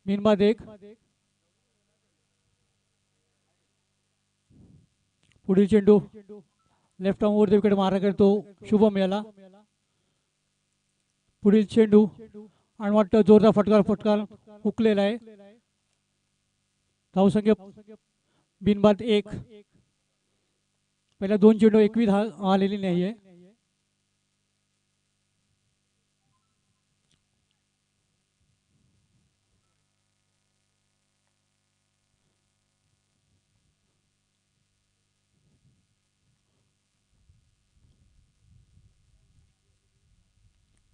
बिनबाद एक. पुढील चेंडू लेफ्ट आर्म वर विकेट मारा करतो शुभम याला. पुढील चेंडू आणि वाटतं जोरदार फटकार हुकलेला आहे. धावसंख्या बिनबाद एक. पहिल्या 2 चेंडू एकवी आलेली नाहीये.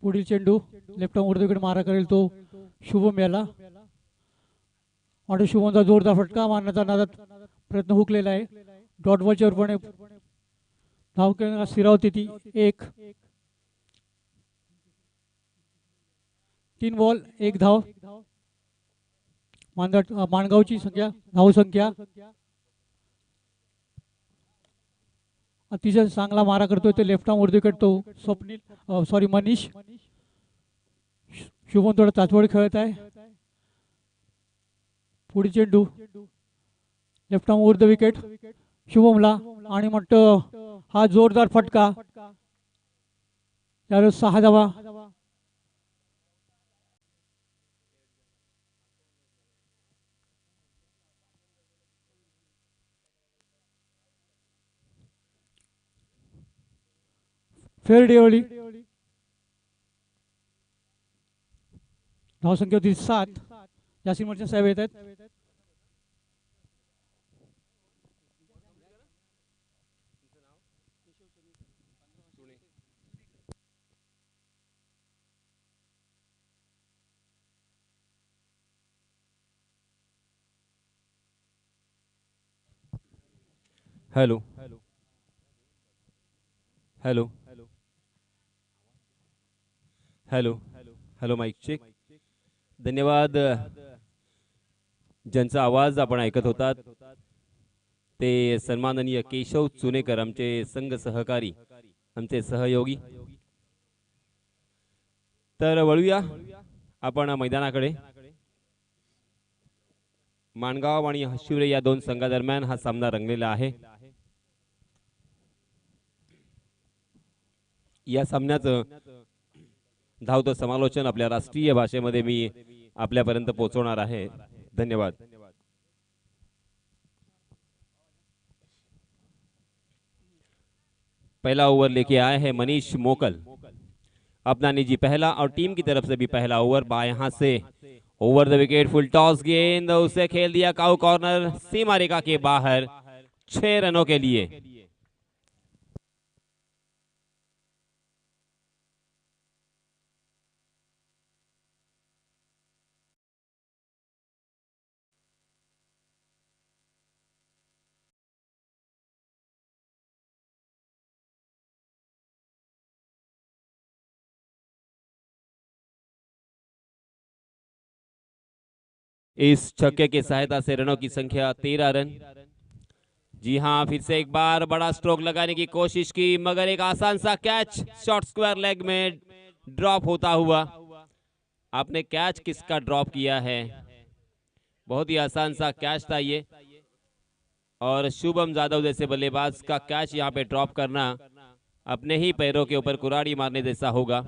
पुढील चेंडू लेफ्ट आर्म विकेट मारा करेल तो शुभम याला. आणि शुभमचा जोरदार फटका मारण्याचा नादात प्रयत्न हुकलेला आहे. डॉट बॉलच्या रूपाने धाव स्थिरावती ती एक. 3 बॉल 1 धाव. माणगावची धावसंख्या अतिशय चांगला मारा करतोय तो लेफ्ट आर्म विकेट तो स्वप्नील मनीष. शुभम थोडा चाचवड खेळत आहे. पुढे चेंडू लेफ्ट आर्म वर विकेट शुभमला आणि म्हणतं हा जोरदार फटका. त्यावेळेस 6 धावा. फेर डेवली. धावसंख्या होती 7. जास्तीत मर्चंट साहेब येत आहेत. Hello hello hello hello mic check. धन्यवाद. ज्यांचा आवाज आपण ऐकत होतात ते सन्माननीय केशव चुनेकर, आमचे संघ सहकारी, आमचे सहयोगी. तर वळूया आपण मैदानाकडे. माणगाव आणि हशिवरे या 2 संघादरम्यान हा सामना रंगलेला आहे. या सामन्याचं धावतं समालोचन आपल्या राष्ट्रीय भाषेमध्ये मी आपल्यापर्यंत पोहोचवणार आहे. धन्यवाद. पहला ओवर लेके आए हैं मनीष मोकल. अपना निजी पहला और टीम की तरफ से भी पहला ओवर. बाएं हाथ से over the wicket full toss गेंद उसे खेल दिया काउ कॉर्नर सीमा रेखा के बाहर 6 रनों के लिए. इस छक्के की सहायता से रनों की संख्या 13 रन. जी हां, फिर से एक बार बड़ा स्ट्रोक लगाने की कोशिश की मगर एक आसान सा कैच शॉर्ट स्क्वायर लेग में ड्रॉप होता हुआ. आपने कैच किसका ड्रॉप किया है? बहुत ही आसान सा कैच था ये. और शुभम जादव जैसे बल्लेबाज का कैच यहां पे ड्रॉप करना अपने ही पैरों के ऊपर कुराड़ी मारने जैसा होगा.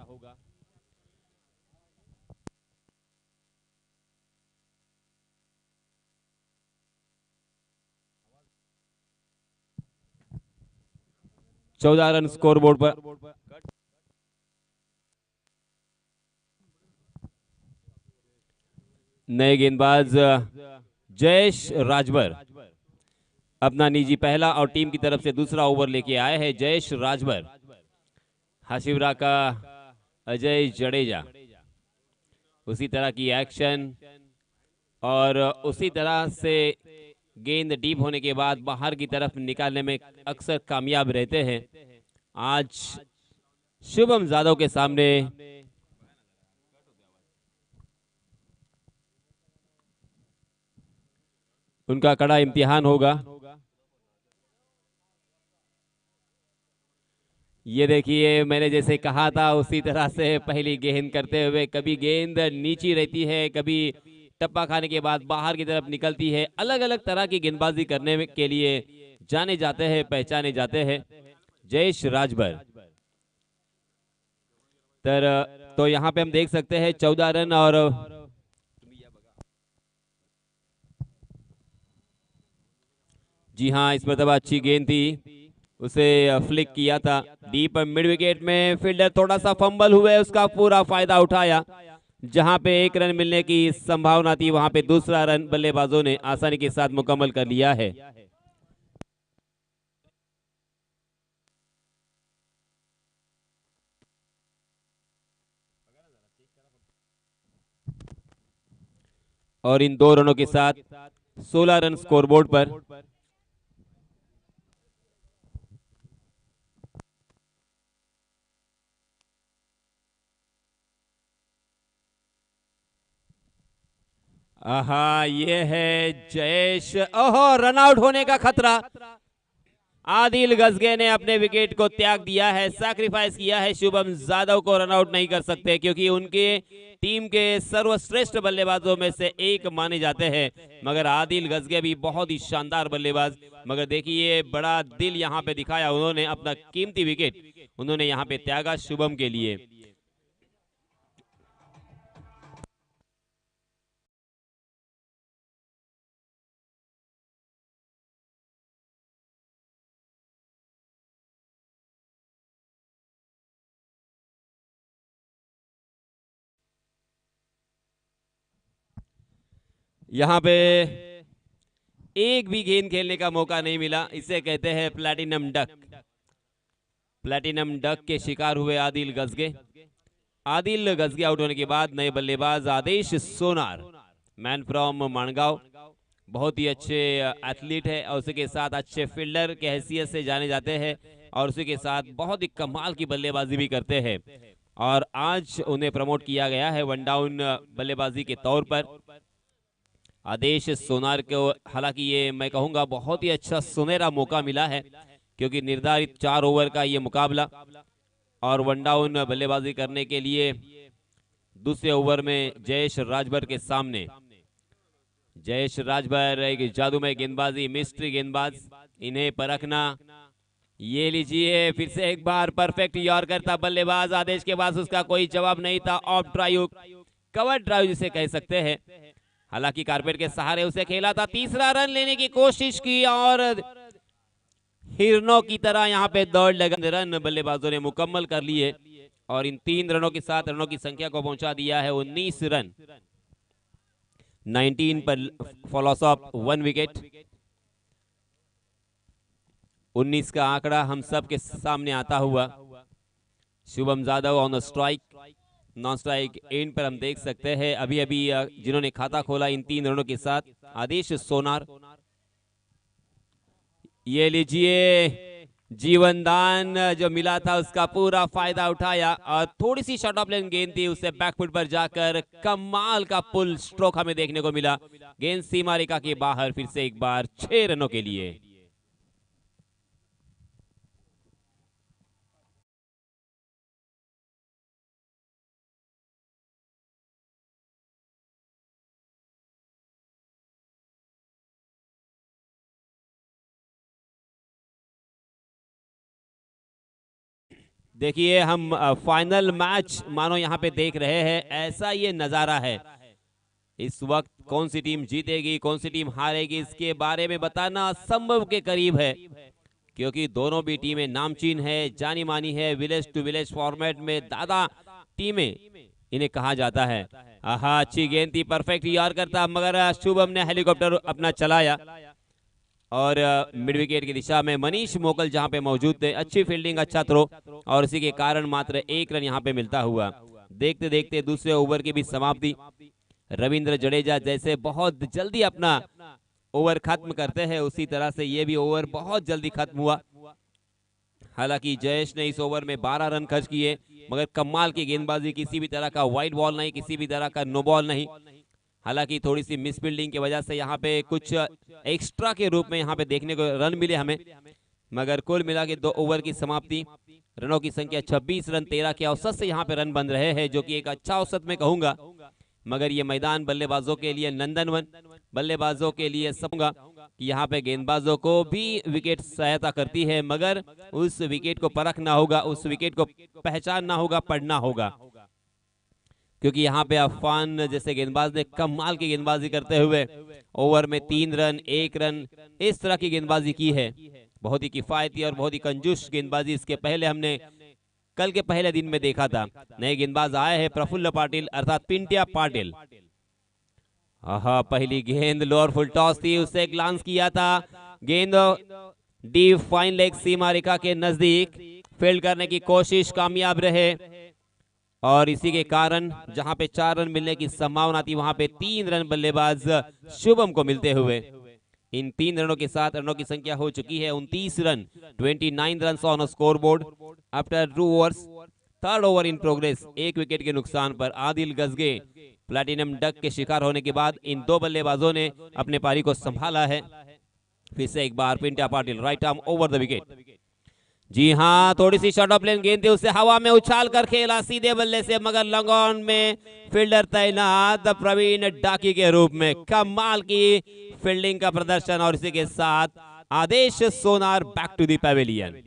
चौदह रन स्कोर बोर्ड पर. नए गेंदबाज जयेश राजभर अपना निजी पहला और टीम की तरफ से दूसरा ओवर लेके आए हैं. जयेश राजभर. हाशिवरा का अजय जडेजा. उसी तरह की एक्शन और उसी तरह से गेंद डीप होने के बाद बाहर की तरफ निकालने में अक्सर कामयाब रहते हैं. आज शुभम जादव के सामने उनका कड़ा इम्तिहान होगा. ये देखिए, मैंने जैसे कहा था उसी तरह से पहली गेंद करते हुए कभी गेंद नीची रहती है, कभी टप्पा खाने के बाद बाहर की तरफ निकलती है। अलग अलग तरह की गेंदबाजी करने के लिए जाने जाते हैं, पहचाने जाते हैं जयेश राजभर। तो यहाँ पे हम देख सकते हैं 14 रन और जी हाँ, इस मरतबा अच्छी गेंद थी, उसे फ्लिक किया था डीप मिड विकेट में। फील्डर थोड़ा सा फंबल हुए, उसका पूरा फायदा उठाया। जहां पे एक रन मिलने की संभावना थी वहां पे दूसरा रन बल्लेबाजों ने आसानी के साथ मुकम्मल कर लिया है। और इन 2 रनों के साथ 16 रन स्कोरबोर्ड पर। आहा, ये है जयेश। ओहो, रन आउट होने का खतरा। आदिल गजगे ने अपने विकेट को त्याग दिया है, सैक्रिफाइस किया है। शुभम जादव को रन आउट नहीं कर सकते क्योंकि उनके टीम के सर्वश्रेष्ठ बल्लेबाजों में से एक माने जाते हैं। मगर आदिल गजगे भी बहुत ही शानदार बल्लेबाज। मगर देखिए, बड़ा दिल यहाँ पे दिखाया उन्होंने, अपना कीमती विकेट उन्होंने यहाँ पे त्यागा शुभम के लिए। यहाँ पे एक भी गेंद खेलने का मौका नहीं मिला, इसे कहते हैं प्लैटिनम डक। प्लैटिनम डक के शिकार हुए आदिल गजगे। आदिल गजगे आउट होने के बाद नए बल्लेबाज आदेश सोनार, मैन फ्रॉम माणगांव, बहुत ही अच्छे एथलीट है और उसके साथ अच्छे फील्डर के हैसियत से जाने जाते हैं और उसी के साथ बहुत ही कमाल की बल्लेबाजी भी करते हैं। और आज उन्हें प्रमोट किया गया है वन डाउन बल्लेबाजी के तौर पर। आदेश सोनार को हालांकि ये मैं कहूंगा बहुत ही अच्छा सुनहरा मौका मिला है क्योंकि निर्धारित 4 ओवर का ये मुकाबला और वन डाउन बल्लेबाजी करने के लिए दूसरे ओवर में जयेश राजभर के सामने। जयेश राजभर एक जादूमय गेंदबाजी, मिस्ट्री गेंदबाज, इन्हें परखना। ये लीजिए, फिर से एक बार परफेक्ट यॉर्कर था बल्लेबाज आदेश के पास, उसका कोई जवाब नहीं था। ऑफ ड्राइव, कवर ड्राइव जिसे कह सकते हैं। हालांकि कारपेट के सहारे उसे खेला था, तीसरा रन लेने की कोशिश की और हिरनों की तरह यहाँ पे दौड़ लगा। रन बल्लेबाजों ने मुकम्मल कर लिए और इन 3 रनों के साथ रनों की संख्या को पहुंचा दिया है 19 रन। 19 पर फॉलोस ऑफ 1 विकेट। 19 का आंकड़ा हम सब के सामने आता हुआ। Shubham Jadhav on strike, non strike end पर हम देख सकते हैं अभी अभी जिन्होंने खाता खोला इन 3 रनों के साथ, आदेश सोनार। ये लीजिए, जीवन दान जो मिला था उसका पूरा फायदा उठाया और थोड़ी सी शॉर्ट ऑफ लेन गेंद थी, उससे बैकफुट पर जाकर कमाल का पुल स्ट्रोक हमें देखने को मिला। गेंद सीमा रेखा के बाहर फिर से एक बार 6 रनों के लिए। देखिए, हम फाइनल मैच मानो यहाँ पे देख रहे हैं, ऐसा ये नजारा है। इस वक्त कौन सी टीम जीतेगी, कौन सी टीम हारेगी, इसके बारे में बताना असंभव के करीब है क्योंकि दोनों भी टीमें नामचीन है, जानी मानी है। विलेज टू विलेज फॉर्मेट में दादा टीमें इन्हें कहा जाता है। आहा, अच्छी गेंद थी, परफेक्ट यॉर्कर था, मगर शुभम ने हेलीकॉप्टर अपना चलाया और मिड विकेट की दिशा में मनीष मोकल जहां पे मौजूद थे। अच्छी फील्डिंग, अच्छा थ्रो और इसी के कारण मात्र 1 रन यहां पे मिलता हुआ। देखते देखते दूसरे ओवर की भी समाप्ति। रविंद्र जडेजा जैसे बहुत जल्दी अपना ओवर खत्म करते हैं, उसी तरह से ये भी ओवर बहुत जल्दी खत्म हुआ। हालांकि जयेश ने इस ओवर में 12 रन खर्च किए, मगर कमाल की गेंदबाजी, किसी भी तरह का वाइड बॉल नहीं, किसी भी तरह का नो बॉल नहीं। हालांकि थोड़ी सी मिस फील्डिंग की वजह से यहाँ पे कुछ एक्स्ट्रा के रूप में यहाँ पे देखने को रन मिले हमें, मगर कुल मिला के 2 ओवर की समाप्ति। रनों की संख्या 26 रन, 13 के औसत से यहाँ पे रन बन रहे हैं, जो कि एक अच्छा औसत मैं कहूंगा मगर ये मैदान बल्लेबाजों के लिए नंदनवन, बल्लेबाजों के लिए समझूंगा कि यहाँ पे गेंदबाजों को भी विकेट सहायता करती है, मगर उस विकेट को परखना होगा, उस विकेट को पहचानना होगा, पढ़ना होगा, क्योंकि यहाँ पे अफान जैसे गेंदबाज ने कमाल की गेंदबाजी करते हुए ओवर में 3 रन 1 रन इस तरह की गेंदबाजी की है। बहुत ही किफायती और बहुत ही कंजूस गेंदबाजी इसके पहले हमने कल के पहले दिन में देखा था। नए गेंदबाज आए हैं प्रफुल्ल पाटिल अर्थात पिंटिया पाटिल। पहली गेंद लोअर फुल टॉस थी, उससे ग्लांस किया था, गेंद डीप फाइन लेग सीमा रेखा के नजदीक फील्ड करने की कोशिश कामयाब रहे और इसी के कारण जहां पे 4 रन मिलने की संभावना थी वहां पे 3 रन बल्लेबाज शुभम को मिलते हुए। इन 3 रनों के साथ रनों की संख्या हो चुकी है 29 run, 29 run on score board after 2 overs. Third over in progress. 1 wicket के नुकसान पर आदिल गजगे प्लैटिनम डक के शिकार होने के बाद इन 2 बल्लेबाजों ने अपने पारी को संभाला है। फिर से एक बार Pintiya Patil right arm over the wicket. जी हाँ, थोड़ी सी शॉर्ट ऑफ लेन गेंद थी, उसे हवा में उछाल कर खेला सीधे बल्ले से, मगर लॉन्ग ऑन में फील्डर तैनात प्रवीण डाकी के रूप में कमाल की फील्डिंग का प्रदर्शन और इसी के साथ Adesh Sonar back to the pavilion.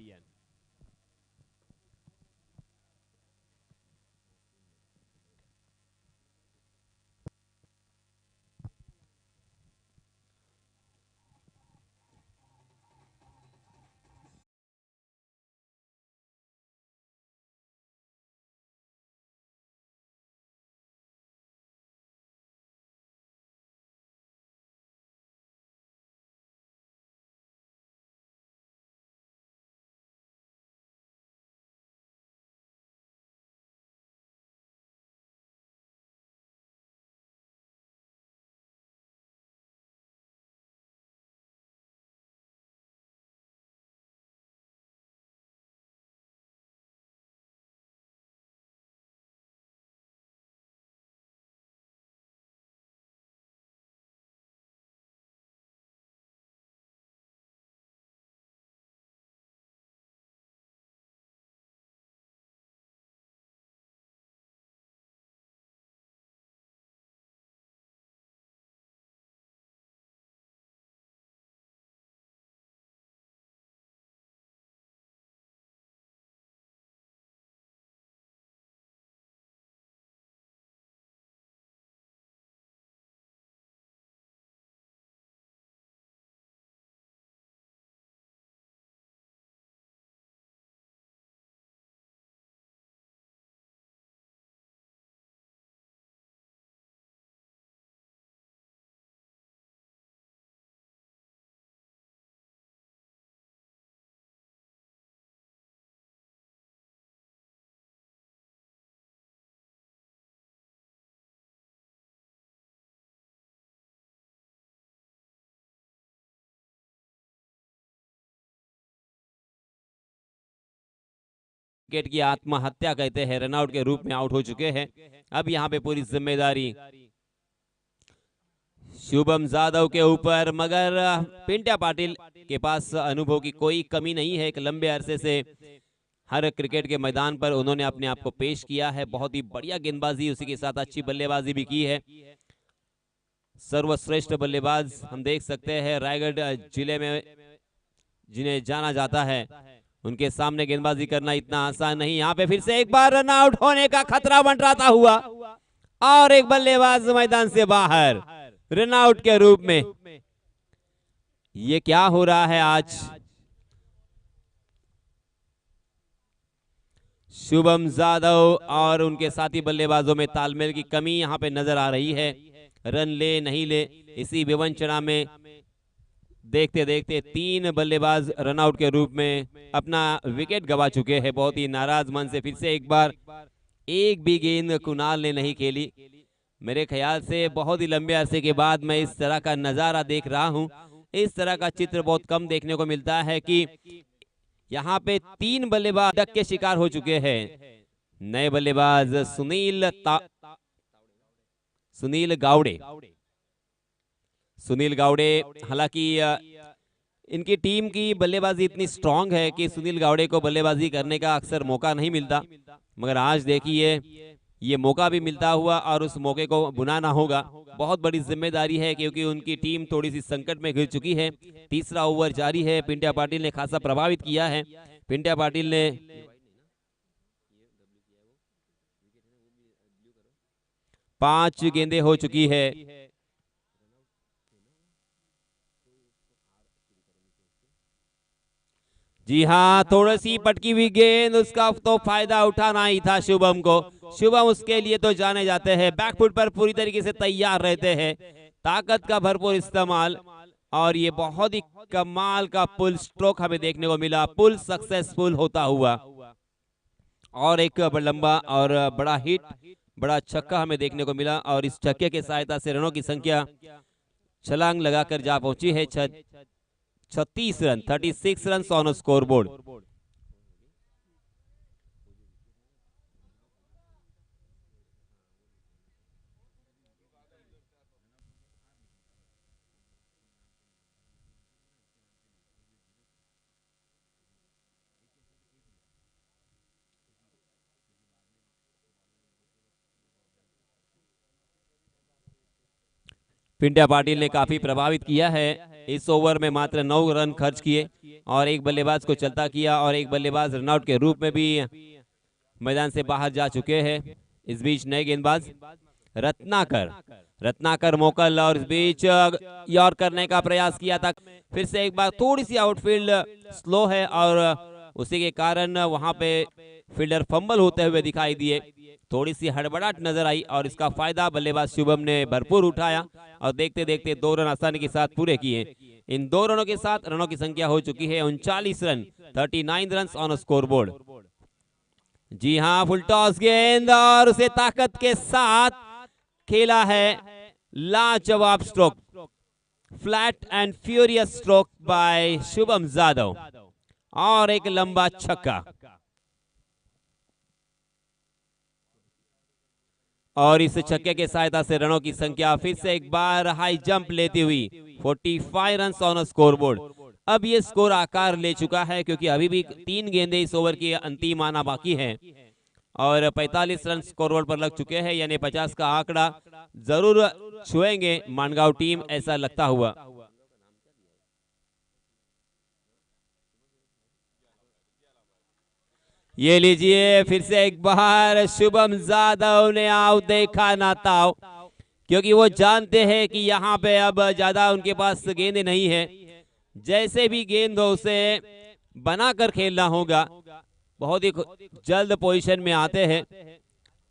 Wicket की आत्महत्या कहते हैं, रनआउट के रूप में आउट हो चुके हैं। अब यहाँ पे पूरी जिम्मेदारी शुभम जादव के ऊपर, मगर पिंटिया पाटिल के पास अनुभव की कोई कमी नहीं है। एक लंबे अरसे से हर क्रिकेट के मैदान पर उन्होंने अपने आप को पेश किया है। बहुत ही बढ़िया गेंदबाजी, उसी के साथ अच्छी बल्लेबाजी भी की है। सर्वश्रेष्ठ बल्लेबाज हम देख सकते हैं रायगढ़ जिले में जिन्हें जाना जाता है, उनके सामने गेंदबाजी करना इतना आसान नहीं। यहाँ पे फिर से एक बार रन आउट होने का खतरा मंडराता हुआ और एक बल्लेबाज मैदान से बाहर रन आउट के रूप में। ये क्या हो रहा है आज? शुभम जादव और उनके साथी बल्लेबाजों में तालमेल की कमी यहाँ पे नजर आ रही है। रन ले नहीं ले, इसी विवंचना में देखते देखते 3 बल्लेबाज रनआउट के रूप में अपना विकेट गवा चुके हैं। बहुत ही नाराज मन से फिर से एक बार एक भी गेंद कुणाल ने नहीं खेली। मेरे ख्याल से बहुत ही लंबे अरसे के बाद मैं इस तरह का नजारा देख रहा हूं। इस तरह का चित्र बहुत कम देखने को मिलता है कि यहाँ पे 3 बल्लेबाज डक के शिकार हो चुके हैं। नए बल्लेबाज सुनील गावड़े हालांकि इनकी टीम की बल्लेबाजी इतनी स्ट्रांग है कि सुनील गावड़े को बल्लेबाजी करने का अक्सर मौका नहीं मिलता, मगर आज देखिए ये मौका भी मिलता हुआ और उस मौके को बुनाना होगा। बहुत बड़ी जिम्मेदारी है क्योंकि उनकी टीम थोड़ी सी संकट में घिर चुकी है। तीसरा ओवर जारी है। पिंट्या पाटिल ने खासा प्रभावित किया है। पिंट्या पाटिल ने 5 गेंदें हो चुकी है। जी हाँ, थोड़ी सी पटकी हुई गेंद, उसका तो फायदा उठाना ही था शुभम को। शुभम उसके लिए तो जाने जाते हैं, बैकफुट पर पूरी तरीके से तैयार रहते हैं, ताकत का भरपूर इस्तेमाल, और ये बहुत ही कमाल का पुल स्ट्रोक हमें देखने को मिला। पुल सक्सेसफुल होता हुआ और एक लंबा और बड़ा हिट, बड़ा छक्का हमें देखने को मिला, और इस छक्के की सहायता से रनों की संख्या छलांग लगाकर जा पहुंची है 36 run, 36 run on scoreboard. Pintya Patil ने काफी प्रभावित किया है। इस ओवर में मात्र 9 रन खर्च किए और एक बल्लेबाज को चलता किया, और एक बल्लेबाज रनआउट के रूप में भी मैदान से बाहर जा चुके हैं। इस बीच नए गेंदबाज रत्नाकर मोकल, और इस बीच यॉर्क करने का प्रयास किया था। फिर से एक बार थोड़ी सी आउटफील्ड स्लो है और उसी के कारण वहां पे फील्डर फंबल होते हुए दिखाई दिए। थोड़ी सी हड़बड़ाहट नजर आई और इसका फायदा बल्लेबाज शुभम ने भरपूर उठाया और देखते देखते 2 रन आसानी के साथ पूरे किए। इन 2 रनों के साथ रनों की संख्या हो चुकी है 39 run, 39 run on scoreboard. जी हाँ, फुल टॉस गेंद और उसे ताकत के साथ खेला है। लाजवाब stroke, flat and furious stroke by Shubham Jadhav, और एक लंबा छक्का, और इस छक्के के सहायता से रनों की संख्या फिर से एक बार हाई जंप लेती हुई 45 रन ऑन स्कोर बोर्ड। अब ये स्कोर आकार ले चुका है क्योंकि अभी भी 3 गेंदें इस ओवर की अंतिम आना बाकी है और 45 रन स्कोर बोर्ड पर लग चुके हैं, यानी 50 का आंकड़ा जरूर छुएंगे मानगांव टीम, ऐसा लगता हुआ। ये लीजिए फिर से एक बार शुभम जादव ने आउट देखा ना ताओ, क्योंकि वो जानते हैं कि यहाँ पे अब ज्यादा उनके पास गेंदें नहीं है। जैसे भी गेंद हो उसे बनाकर खेलना होगा। बहुत ही जल्द पोजीशन में आते हैं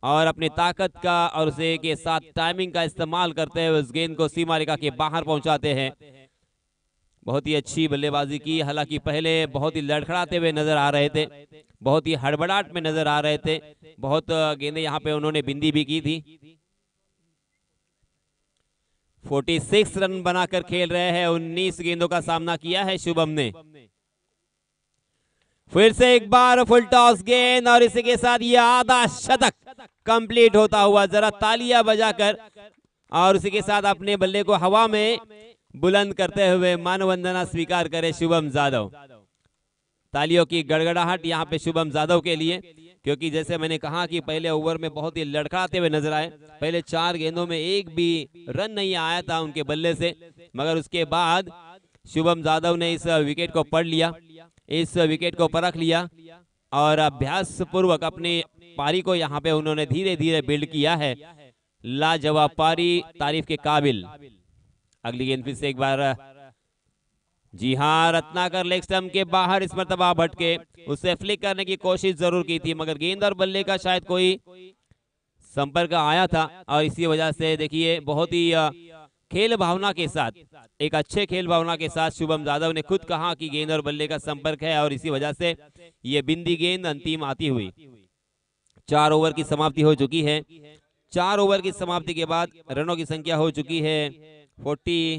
और अपनी ताकत का और उसे के साथ टाइमिंग का इस्तेमाल करते हुए उस गेंद को सीमा रेखा के बाहर पहुंचाते हैं। बहुत ही अच्छी बल्लेबाजी की, हालांकि पहले बहुत ही लड़खड़ाते हुए नजर आ रहे थे, बहुत ही हड़बड़ाहट में नजर आ रहे थे, बहुत गेंदें यहाँ पे उन्होंने बिंदी भी की थी। 46 रन बनाकर खेल रहे हैं, 19 गेंदों का सामना किया है शुभम ने। फिर से एक बार फुल टॉस गेंद और इसी के साथ ये आधा शतक कंप्लीट होता हुआ, जरा तालियां बजाकर और उसी के साथ अपने बल्ले को हवा में बुलंद करते हुए मानवंदना स्वीकार करे शुभम जादव। तालियों की गड़गड़ाहट यहाँ पे शुभम जादव के लिए, क्योंकि जैसे मैंने कहा कि पहले ओवर में बहुत ही लड़खड़ाते हुए नजर आए। पहले 4 गेंदों में एक भी रन नहीं आया था उनके बल्ले से, मगर उसके बाद शुभम जादव ने इस विकेट को पढ़ लिया, इस विकेट को परख लिया और अभ्यास पूर्वक अपनी पारी को यहाँ पे उन्होंने धीरे धीरे बिल्ड किया है। लाजवाब पारी, तारीफ के काबिल। अगली गेंद फिर से एक बार, जी हाँ, रत्नाकर लेग स्टंप के बाहर इस मरतबा भटके, उसे फ्लिक करने की कोशिश जरूर की थी, मगर गेंद और बल्ले का शायद कोई संपर्क आया था और इसी वजह से देखिए बहुत ही खेल भावना के साथ, एक अच्छे खेल भावना के साथ शुभम जादव ने खुद कहा कि गेंद और बल्ले का संपर्क है और इसी वजह से ये बिंदी गेंद अंतिम आती हुई। 4 ओवर की समाप्ति हो चुकी है। 4 ओवर की समाप्ति के बाद रनों की संख्या हो चुकी है 40।